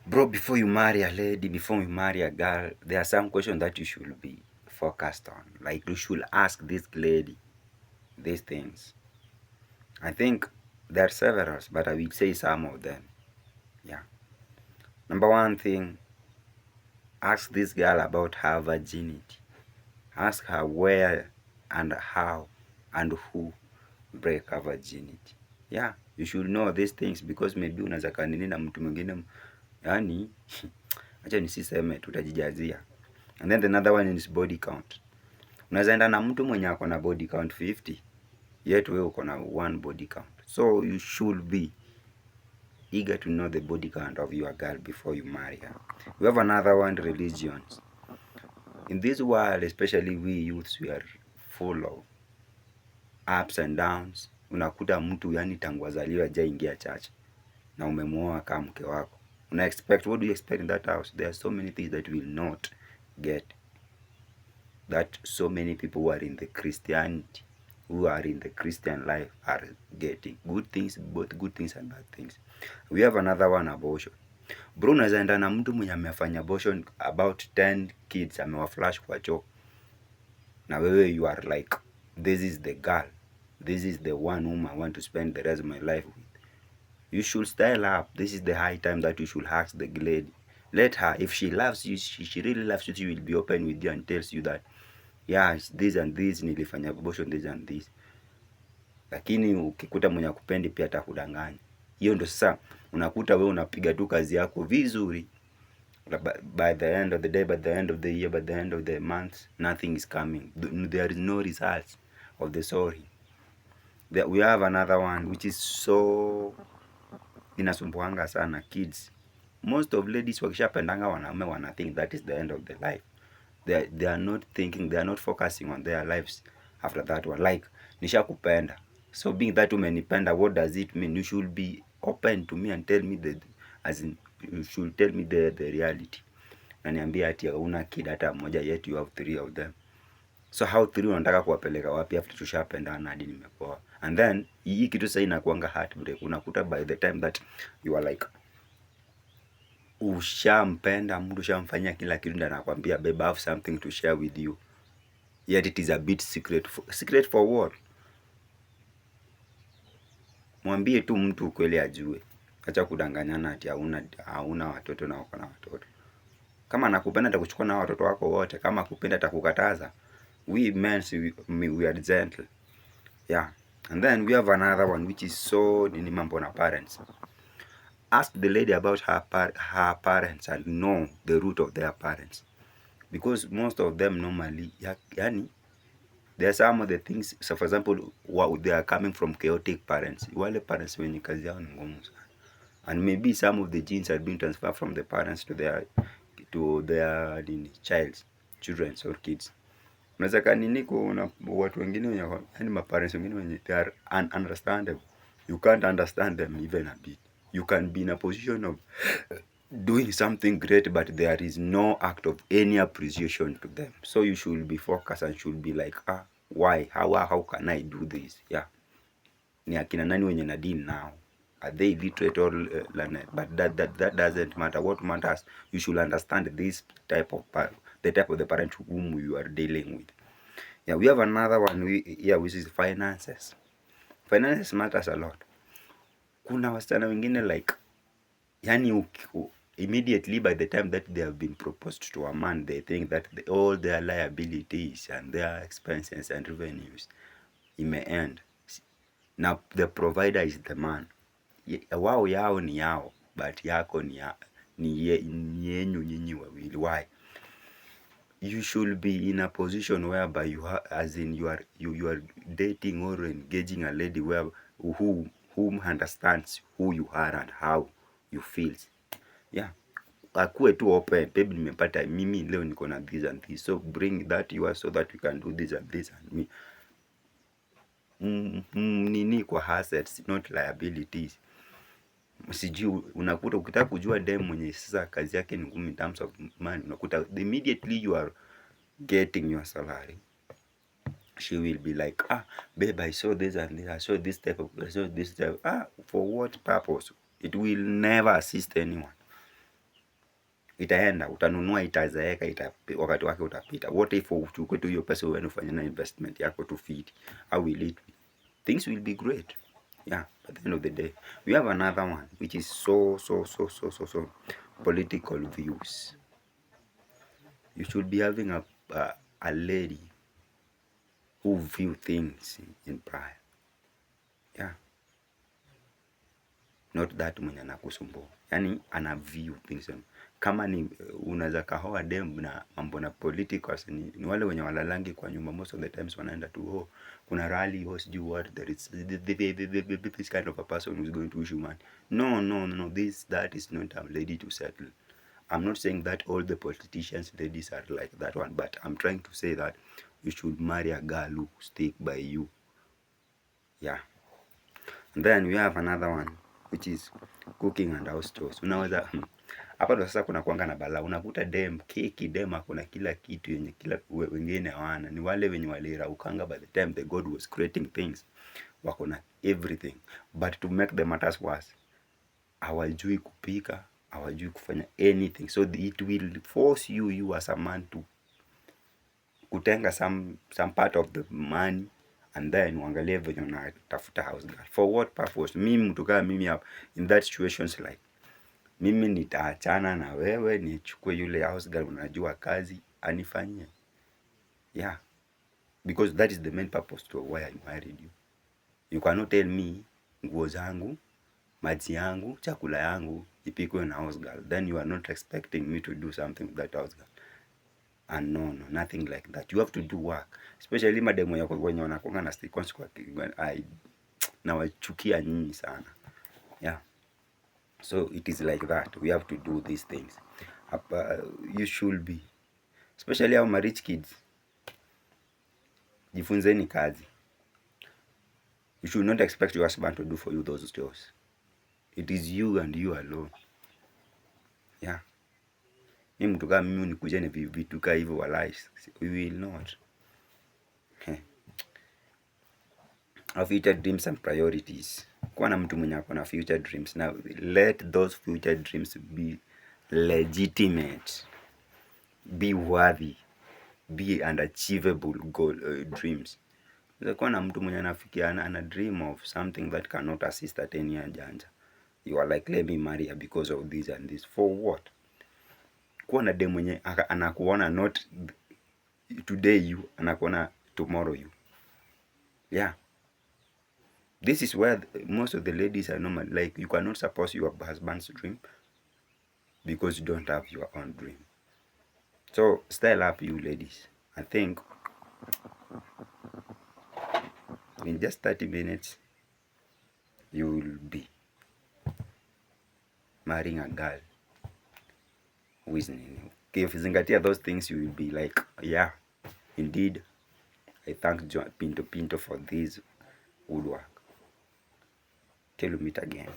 Bro, before you marry a lady, before you marry a girl, there are some questions that you should be focused on. Like, you should ask this lady these things. I think there are several, but I will say some of them. Yeah. Number one thing, ask this girl about her virginity. Ask her where and how and who break her virginity. Yeah, you should know these things because maybe unaweza kanini na mtu mwingine, yani acha nisiseme, tutajijazia. And then another one is body count. Unaweza enda na mtu mwenye ako na body count 50, yet wewe uko na one body count. So you should be eager to know the body count of your girl before you marry her. We have another one, religions. In this world, especially we youths, we are full of ups and downs. Unakuta mtu yani tangu azaliwa hajaingia church na umemuoa kama mke wako. What do you expect in that house? There are so many things that will not get, that so many people who are in the Christianity, who are in the Christian life are getting. Good things, both good things and bad things. We have another one, abortion. Bro, unaweza enda na mtu mwenye amefanya abortion about 10 kids, amewaflash kwa choo, na wewe you are like, this is the girl, this is the one whom I want to spend the rest of my life with. You should style up. This is the high time that you should ask the lady. Let her, if she loves you, she really loves you, she will be open with you and tells you that, yeah, this and this, nilifanya abortion, this and this. Lakini ukikuta mwenye kupendi pia atakudanganya. Hiyo ndio sasa unakuta wewe unapiga tu kazi yako vizuri. By the end of the day, by the end of the year, by the end of the month, nothing is coming. There is no results of the story. We have another one which is so inasumbuanga sana, kids. Most of ladies wakishapendanga wanaume wana think that is the end of the life. They are not thinking, they are not focusing on their lives after that one. Like, nishakupenda, so being that umenipenda, what does it mean? You should be open to me and tell me as in, you should tell me the reality. Na niambia ati una kid hata moja, yet you have 3 of them. So how 3 unataka kuwapeleka wapi after tushapendana hadi nimepoa? And then hii kitu sasa inakuanga heartbreak. Unakuta by the time that you are like, ushampenda mtu, ushamfanyia kila kitu, ndio anakuambia babe, I have something to share with you, yet it is a bit secret. Secret for what? Mwambie tu mtu kweli ajue. Acha kudanganyana ati hauna watoto na uko na watoto. Kama nakupenda atakuchukua na watoto wako wote, kama kupenda atakukataza. We men, we are gentle. Yeah. And then we have another one which is so ni mambo na parents. Ask the lady about her parents and know the root of their parents, because most of them normally, yani, there are some of the things. So for example, they are coming from chaotic parents. Wale parents wenye kazi yao ni ngumu sana, and maybe some of the genes are being transferred from the parents to their children or kids. Unaweza kanini kuna watu wengine wenye, yani maparents wengine wenye they are ununderstandable. You can't understand them even a bit. You can be in a position of doing something great, but there is no act of any appreciation to them. So you should be focused and should be like, why? How can I do this? Yeah. Ni akina nani wenye na deal now? Are they literate or but that doesn't matter. What matters, you should understand this type of the type of the parent whom you are dealing with. Yeah, we have another one which is finances. Finances matters a lot. Kuna wasichana wengine like, yani immediately by the time that they have been proposed to a man, they think that all their liabilities and their expenses and revenues end. Now the provider is the man. Wao yao ni yao, but yako ni yenyu nyinyi wawili. Why? You should be in a position whereby you are, as in you are dating or engaging a lady who understands who you are and how you feel. Yeah. Akue tu open, baby, nimepata mimi leo niko na this and this, so bring that you are, so that we can do this and this and me. Nini kwa assets, not liabilities. Sijui unakuta ukitaka kujua dem mwenye sasa kazi yake ni ngumu in terms of money, unakuta immediately you are getting your salary, she will be like, babe, I saw this and this, I saw this type of, for what purpose? It will never assist anyone. itaenda, utanunua, itazeeka, wakati wake utapita. What if uchukue tu hiyo pesa uende ufanye na investment yako tu fit? How will it be? Things will be great. Yeah, at the end of the day, we have another one which is so political views. You should be having a lady who view things in prayer. Yeah, not that mwenye anakusumbua, yani ana view things. Kama ni unaweza kahoa dem na mambo na politicals, ni wale wenye walalangi kwa nyumba most of the times, wanaenda tu kuna rally or sijui what, there is this kind of a person who is going to issue money. No, that is not a lady to settle. I'm not saying that all the politicians ladies are like that one, but I'm trying to say that you should marry a girl who stick by you. Yeah. And then we have another one which is cooking and house chores. Unaweza hapa ndo sasa kuna kuanga na balaa. Unakuta dem kuna kila kitu yenye kila wengine hawana. Ni wale wenye waliraukanga by the time the God was creating things. Wako na everything. But to make the matters worse, hawajui kupika, hawajui kufanya anything. So it will force you as a man to kutenga some part of the money and then uangalie venye unatafuta house girl. For what purpose? Mimi mtu kama mimi hapa in that situations like mimi nitaachana na wewe nichukue yule house girl unajua kazi anifanyie. Yeah. Because that is the main purpose to why I married you. You cannot tell me nguo zangu, maji yangu, chakula yangu ipikwe na house girl. Then you are not expecting me to do something with that house girl. And no, nothing like that. You have to do work. Especially mademo yako wenye wanakuanga na sticks kwa nawachukia nyinyi sana. Yeah. So it is like that. We have to do these things. You should be. Especially our rich kids. Jifunzeni kazi. You should not expect your husband to do for you those chores. It is you and you alone. Yeah. Mimi mtu kama mimi nikuje ni vitu kama hivyo walai. We will not. Our future dreams and priorities. Kuwa na mtu mwenye ako na future dreams. Now let those future dreams be legitimate. Be worthy. Be an achievable goal, dreams. Kuwa na mtu mwenye anafikia ana dream of something that cannot assist at any janja. You are like, let me marry her because of this and this. For what? Kuwa na dem mwenye anakuona not today you, anakuona tomorrow you. Yeah. This is where most of the ladies are normal. Like, you cannot support your husband's dream because you don't have your own dream. So style up, you ladies. I think in just 30 minutes you will be marrying a girl who is new. If you zingatia those things, you will be like, yeah, indeed, I thank John Pinto for this woodwork. Till we meet again.